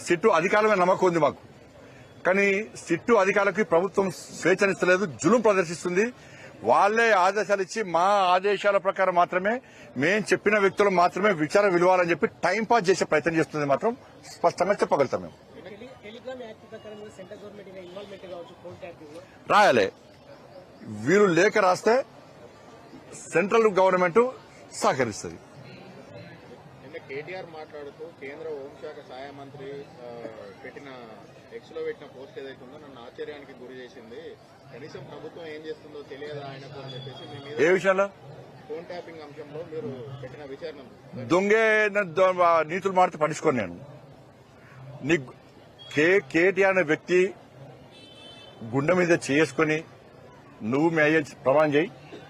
Sit అధికారమే నమ్మకం ఉంది మాకు. కానీ సిట్టు అధికారులకి ప్రభుత్వం స్వేచ్ఛనిస్తలేదు, జులుం ప్రదర్శిస్తుంది. వాళ్లే ఆదేశాలు ఇచ్చి మా ఆదేశాల ప్రకారం మాత్రమే మేం చెప్పిన వ్యక్తులు మాత్రమే విచారణ విలువాలని చెప్పి టైంపాస్ చేసే ప్రయత్నం చేస్తుంది మాత్రం స్పష్టంగా చెప్పగలుగుతాం. మేము రాయాలి, వీరు లేఖ రాస్తే సెంట్రల్ గవర్నమెంట్ సహకరిస్తుంది. కేటీఆర్ మాట్లాడుతూ కేంద్ర హోంశాఖ సహాయ మంత్రి పెట్టిన ఎక్స్లో పెట్టిన పోస్ట్ ఏదైతే ఉందో నన్ను ఆశ్చర్యానికి గురి చేసింది. కనీసం ప్రభుత్వం ఏం చేస్తుందో తెలియదా ఆయనకు అని చెప్పేసి మీ మీద ఏ విషయంలో ఫోన్ ట్యాపింగ్ అంశంలో మీరు పెట్టిన విచారణ దొంగే నీతులు మాడితే పట్టించుకోను నేను. నీ కేటీఆర్ అనే వ్యక్తి గుండె మీద చేసుకుని నువ్వు మీ అయ్యే ప్రమాణం చేయి,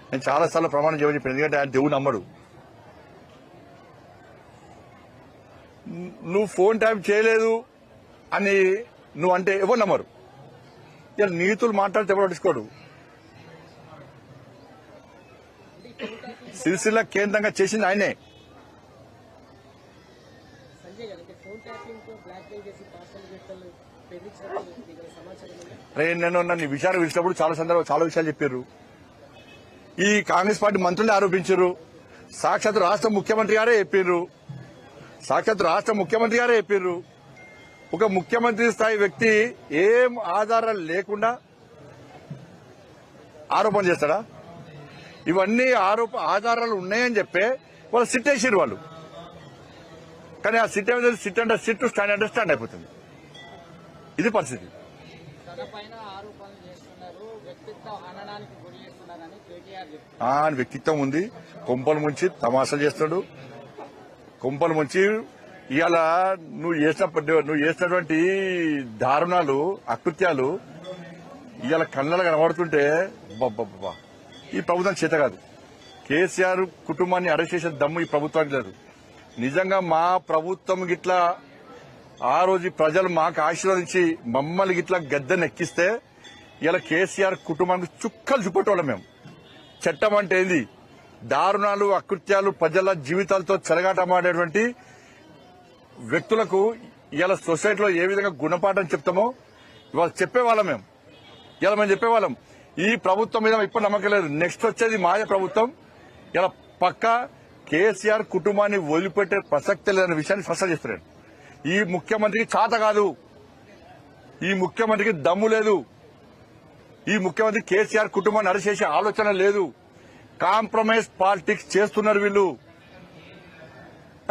నేను చాలాసార్లు ప్రమాణం చేయమని చెప్పాను. ఎందుకంటే ఆయన దేవుడు నమ్మడు. నువ్వు ఫోన్ ట్యాప్ చేయలేదు అని నువ్వు అంటే ఎవరు నమ్మరు. ఇలా నీతులు మాట్లాడితే ఎవరు పట్టించుకోడు. సిరిసిల్ల కేంద్రంగా చేసింది ఆయనే. నేను నన్ను విచారణ పిలిచినప్పుడు చాలా విషయాలు చెప్పారు. ఈ కాంగ్రెస్ పార్టీ మంత్రులే ఆరోపించారు. సాక్షాత్ రాష్ట్ర ముఖ్యమంత్రి గారే చెప్పారు. ఒక ముఖ్యమంత్రి స్థాయి వ్యక్తి ఏం ఆధారాలు లేకుండా ఆరోపణ చేస్తాడా? ఇవన్నీ ఆధారాలు ఉన్నాయని చెప్పే వాళ్ళు సిట్ వేసారు వాళ్ళు. కానీ ఆ సిట్ ఏమైంది, సిట్ అంటే సిట్, స్టాండ్ అంటే స్టాండ్ అయిపోతుంది. ఇది పరిస్థితి. వ్యక్తిత్వం ఉంది, కొంపలు ముంచి తమాషాలు చేస్తున్నాడు. కొంపలు ముంచి ఇవాళ నువ్వు చేసినటువంటి దారుణాలు, అకృత్యాలు ఇవాళ కళ్ళలో కనబడుతుంటే బాబా ఈ ప్రభుత్వం చేత కాదు. కేసీఆర్ కుటుంబాన్ని అరెస్ట్ చేసే దమ్ము ఈ ప్రభుత్వానికి లేదు. నిజంగా మా ప్రభుత్వం గిట్లా ఆ రోజు ప్రజలు మాకు ఆశీర్వదించి మమ్మల్ని గిట్లా గద్దెనెక్కిస్తే ఇలా కేసీఆర్ కుటుంబానికి చుక్కలు చూపెట్టేవాళ్ళం మేము. చట్టం అంటే ఏంది, దారుణాలు, అకృత్యాలు, ప్రజల జీవితాలతో చెలగాటమాడేటువంటి వ్యక్తులకు ఇలా సొసైటీలో ఏ విధంగా గుణపాఠం చెప్తామో ఇవాళ చెప్పేవాళ్ళం మేము. ఇలా మేము చెప్పేవాళ్ళం. ఈ ప్రభుత్వం మీద ఇప్పుడు నమ్మకం లేదు. నెక్స్ట్ వచ్చేది మాయ ప్రభుత్వం. ఇలా పక్కా కేసీఆర్ కుటుంబాన్ని వదిలిపెట్టే ప్రసక్తి లేదనే విషయాన్ని స్పష్టం చేస్తున్నాడు. ఈ ముఖ్యమంత్రికి చాత కాదు, ఈ ముఖ్యమంత్రికి దమ్ము లేదు, ఈ ముఖ్యమంత్రి కేసీఆర్ కుటుంబాన్ని అరెస్ట్ చేసే ఆలోచన లేదు. కాంప్రమైజ్ పాలిటిక్స్ చేస్తున్నారు వీళ్ళు.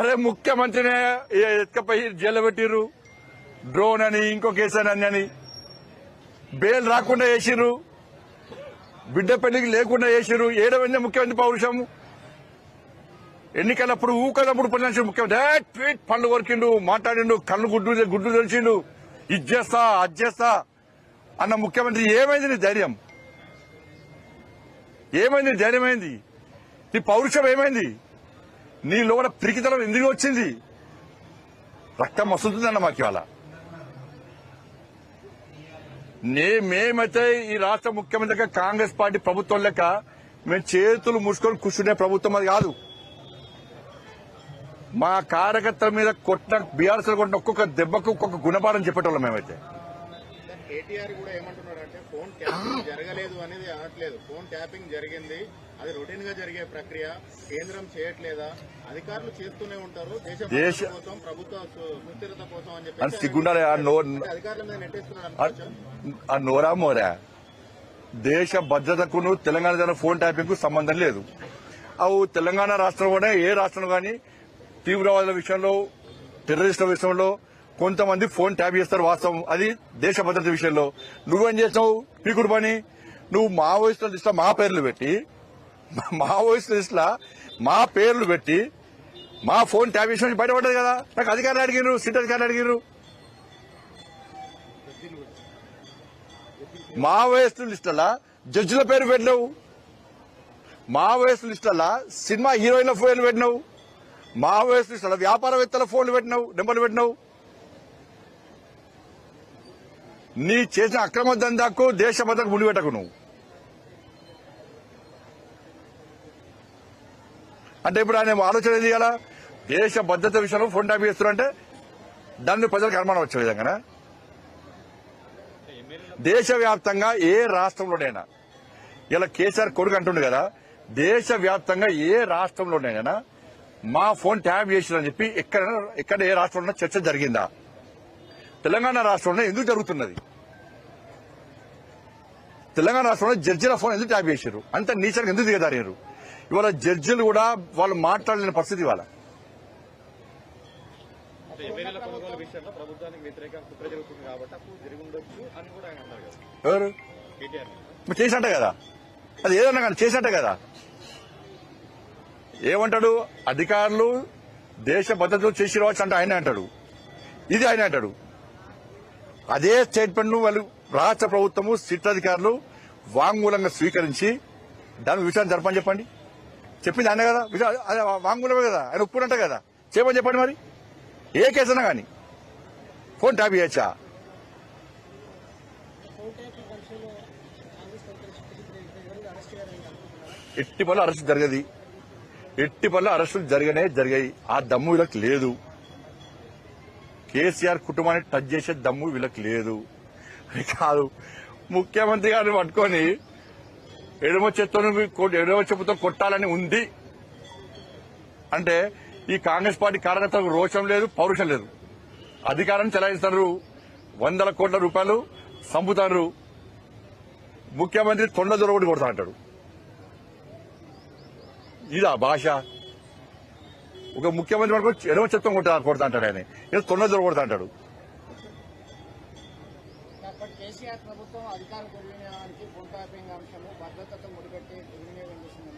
అరే ముఖ్యమంత్రినే ఎత్తుకపోయి జైల్లో పెట్టిర్రు, డ్రోన్ అని, ఇంకో కేసు అని బెయిల్ రాకుండా చేసిర్రు, బిడ్డ పెళ్లికి లేకుండా చేసిర్రు. ఏడవైందే ముఖ్యమంత్రి పౌరుషం. ఎన్నికలప్పుడు ఊకలప్పుడు పనిచేసిన ముఖ్యమంత్రి పండ్లు కొరికిండు, మాట్లాడిండు, కళ్ళు గుడ్డు తెలిసిండు, ఇది చేస్తా అది చేస్తా అన్న ముఖ్యమంత్రి. ఏమైంది నీ ధైర్యం? ఏమైంది నీ ధైర్యం? ఏంది నీ పౌరుషం? ఏమైంది నీ లోపల పిరికితనం? ఎందుకు వచ్చింది? రక్తం వస్తుందన్న మాకు ఇవాళ. మేమైతే ఈ రాష్ట్ర ముఖ్యమంత్రిగా కాంగ్రెస్ పార్టీ ప్రభుత్వం లెక్క మేము చేతులు మూసుకొని కూర్చునే ప్రభుత్వం అది కాదు. మా కార్యకర్తల మీద కొట్టిన బీఆర్ఎస్ కొట్టిన ఒక్కొక్క దెబ్బకు ఒక్కొక్క గుణపాఠం చెప్పేటోళ్ళం మేమైతే. కేటీఆర్ కూడా ఏమంటున్నారంటే ఫోన్ ట్యాపింగ్ జరగలేదు అనేది అనట్లేదు. ఫోన్ ట్యాపింగ్ జరిగింది, అది రొటీన్ గా జరిగే ప్రక్రియ. కేంద్రం చేయట్లేదా? అధికారులు చేస్తూనే ఉంటారు దేశ కోసం, ప్రభుత్వ సుస్థిరత కోసం అని చెప్పి సిగ్గుండాలి. అధికారుల మీద నెట్టేస్తున్నారు. ఆ నోరా మోరా దేశ భద్రతకును తెలంగాణ ఫోన్ ట్యాపింగ్ కు సంబంధం లేదు. అవు తెలంగాణ రాష్ట్రం కూడా ఏ రాష్ట్రంలో కానీ తీవ్రవాదుల విషయంలో, టెర్రరిస్టుల విషయంలో కొంతమంది ఫోన్ ట్యాప్ చేస్తారు, వాస్తవం. అది దేశ భద్రత విషయంలో. నువ్వేం చేస్తావు? పీకుడు పని. నువ్వు మావోయిస్టుల లిస్టులో మా పేర్లు పెట్టి మా ఫోన్ ట్యాప్ చేసిన బయటపడ్డది కదా. నాకు అధికారులు అడిగిర్రు, సిట్ అధికారులు అడిగిర్రు. మావోయిస్టు లిస్టుల జడ్జిల పేరు పెట్టినావు, మావోయిస్టు లిస్టుల సినిమా హీరోయిన్ల పేర్లు పెట్టినావు, మావోయిస్టు లిస్టుల వ్యాపారవేత్తల ఫోన్లు పెట్టినావు, నెంబర్లు పెట్టినావు. నీ చేసిన అక్రమ దందాకు దేశ భద్రతకు ముడిపెట్టకు నువ్వు. అంటే ఇప్పుడు ఆయన ఆలోచన ఏది? కదా దేశ భద్రత విషయంలో ఫోన్ ట్యాప్ చేస్తున్నారంటే దాన్ని ప్రజలకు అనుమానం వచ్చే విధంగా దేశవ్యాప్తంగా ఏ రాష్ట్రంలోనైనా ఇలా కేసీఆర్ కొడుకు అంటుండు కదా, దేశవ్యాప్తంగా ఏ రాష్ట్రంలోనైనా మా ఫోన్ ట్యాప్ చేసిరని చెప్పి ఎక్కడ ఏ రాష్ట్రంలో చర్చ జరిగిందా? తెలంగాణ రాష్ట్రంలో ఎందుకు జరుగుతున్నది? తెలంగాణ రాష్ట్రంలో జడ్జిల ఫోన్ ఎందుకు ట్యాప్ చేశారు? అంత నీచంగా ఎందుకు దిగదారారు? ఇవాళ జడ్జిలు కూడా వాళ్ళు మాట్లాడలేని పరిస్థితి ఇవాళ. ఎమ్మెల్యేల కొనుగోలు విషయంలో ప్రభుత్వానికి వ్యతిరేకంగా కుట్ర జరుగుతుంది కాబట్టి అప్పుడు జరిగి ఉండొచ్చు అని కూడా ఆయన అన్నారు కదా ఎవరు కేటీఆర్. చేసినట్టే కదా, అది ఏదన్నా కానీ చేసినట్టే కదా. ఏమంటాడు? అధికారులు దేశ భద్రతలో చేసి రావచ్చు అంటే ఆయన అంటాడు, ఇది ఆయన అంటాడు. అదే స్టేట్మెంట్ ను వాళ్ళు రాష్ట్ర ప్రభుత్వము సిట్ అధికారులు వాంగ్మూలంగా స్వీకరించి దాని విషయాన్ని జరపని చెప్పండి. చెప్పింది ఆయన కదా, వాంగ్మూలమే కదా, ఆయన ఒప్పుకున్నట్టే కదా, చేయమని చెప్పండి. మరి ఏ కేసైనా కానీ ఫోన్ ట్యాప్ చేయొచ్చా? ఎట్టి పనులు అరెస్ట్ జరగది, ఎట్టి పనులు అరెస్టులు జరిగాయి. ఆ దమ్ము వీళ్ళకి లేదు. కేసీఆర్ కుటుంబాన్ని టచ్ చేసే దమ్ము వీళ్ళకి లేదు. కాదు, ముఖ్యమంత్రి గారిని పట్టుకొని ఎడమ చెప్పుతో కొట్టాలని ఉంది అంటే ఈ కాంగ్రెస్ పార్టీ కార్యకర్తలకు రోషం లేదు, పౌరుషం లేదు. అధికారాన్ని చెలాయిస్తారు, 100 కోట్ల రూపాయలు సంపుతారు. ముఖ్యమంత్రి తొండ దొరకటి కొడతా అంటాడు. ఇదా భాష? ఒక ముఖ్యమంత్రి మనకు ఎడమ చెత్తం కొడతా అంటాడు ఆయన, ఏదో తొండ దొరకొడతా అంటాడు. కేసీఆర్ ప్రభుత్వం అధికార దుర్వినియోగానికి ఫోన్ ట్యాపింగ్ అంశంలో భద్రతతో ముడిపెట్టి దుర్వినియోగం చేసింది.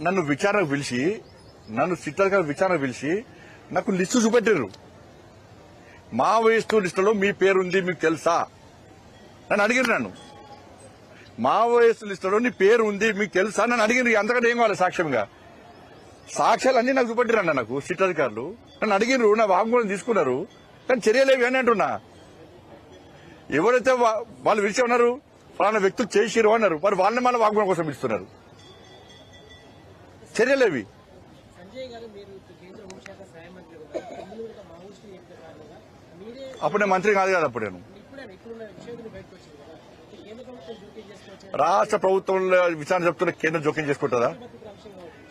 నన్ను విచారణకు పిలిచి, నన్ను సిట్టర్ విచారణ పిలిచి నాకు లిస్టు చూపెట్టారు. మావోయిస్టు లిస్టులో మీ పేరుంది, మీకు తెలుసా? నన్ను అడిగారు. నన్ను మావోయిస్టు లిస్టులో నీ పేరు ఉంది, మీకు తెలుసా? నన్ను అడిగారు. అంతకంటే ఏం కావాలి? సాక్ష్యంగా సాక్ష్యాలు అన్ని నాకు చూపెట్టారన్న. నాకు సిట్ అధికారులు నన్ను అడిగినారు, నా వాంగ్మూలం తీసుకున్నారు, కానీ చర్యలేవి అని అంటున్నా. ఎవరైతే వాళ్ళు విడిచి ఉన్నారు, ఫలానా వ్యక్తులు చేసిరు అన్నారు, మరి వాళ్ళని మళ్ళీ వాగ్మూలం కోసం పిలుస్తున్నారు. చర్యలేవి. అప్పుడు నేను మంత్రి కాదు కదా. అప్పుడు నేను రాష్ట్ర ప్రభుత్వంలో విచారణ చెప్తున్న కేంద్రం జోక్యం చేసుకుంటుందా?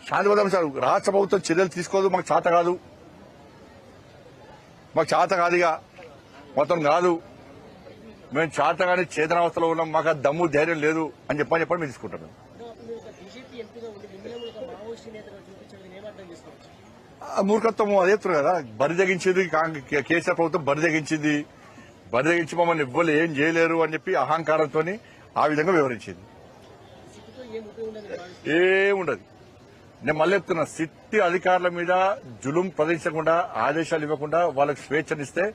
శాంతిభద్రం సార్, రాష్ట్ర ప్రభుత్వం చర్యలు తీసుకోదు. మాకు చేత కాదు, మాకు చేత కాదుగా, మొత్తం కాదు. మేము చేత కానీ చేతనావస్థలో ఉన్నాం, మాకు ఆ దమ్ము ధైర్యం లేదు అని చెప్పని మేము తీసుకుంటాం. మూర్ఖత్వము అదే కదా. బరి తెగించింది కేసీఆర్ ప్రభుత్వం, బరి తెగించి మమ్మల్ని ఎవ్వరు ఏం చేయలేరు అని చెప్పి అహంకారంతో ఆ విధంగా వివరించింది. ఏముండదు. నేను మళ్ళీ చెప్తున్నా, సిట్టి అధికారుల మీద జులుం ప్రదర్శించకుండా, ఆదేశాలు ఇవ్వకుండా వాళ్ళకి స్వేచ్ఛనిస్తే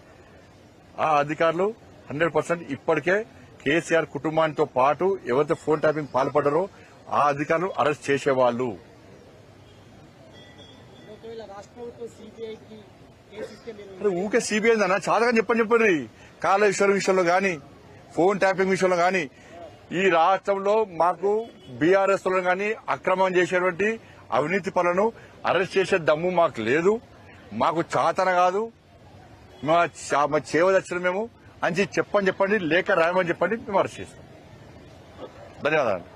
ఆ అధికారులు 100% ఇప్పటికే కేసీఆర్ కుటుంబానితో పాటు ఎవరైతే ఫోన్ ట్యాపింగ్ పాల్పడ్డారో ఆ అధికారులు అరెస్ట్ చేసేవాళ్లు. ఊకే సిబిఐ అన్న చాలాగా చెప్పండి. కాళేశ్వరం విషయంలో గాని, ఫోన్ ట్యాపింగ్ విషయంలో గాని, ఈ రాష్ట్రంలో మాకు బీఆర్ఎస్ లో గాని అక్రమం చేసేటువంటి అవినీతి పనులను అరెస్ట్ చేసే దమ్ము మాకు లేదు, మాకు చాతన కాదు, మా చేవదచ్చిన మేము అని చెప్పండి, లేఖ రాయమని చెప్పండి, మేము అరెస్ట్ చేస్తాం. ధన్యవాదాలు.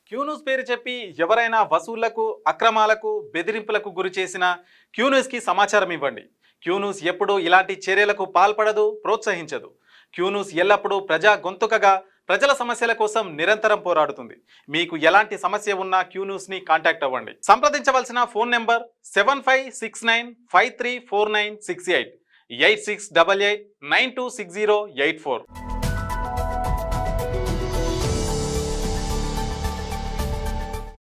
క్యూన్యూస్ పేరు చెప్పి ఎవరైనా వసూళ్లకు, అక్రమాలకు, బెదిరింపులకు గురి చేసిన క్యూన్యూస్కి సమాచారం ఇవ్వండి. క్యూన్యూస్ ఎప్పుడూ ఇలాంటి చర్యలకు పాల్పడదు, ప్రోత్సహించదు. క్యూన్యూస్ ఎల్లప్పుడూ ప్రజా గొంతుకగా ప్రజల సమస్యల కోసం నిరంతరం పోరాడుతుంది. మీకు ఎలాంటి సమస్య ఉన్నా క్యూన్యూస్ని కాంటాక్ట్ అవ్వండి. సంప్రదించవలసిన ఫోన్ నెంబర్ 7569534968 8688926084.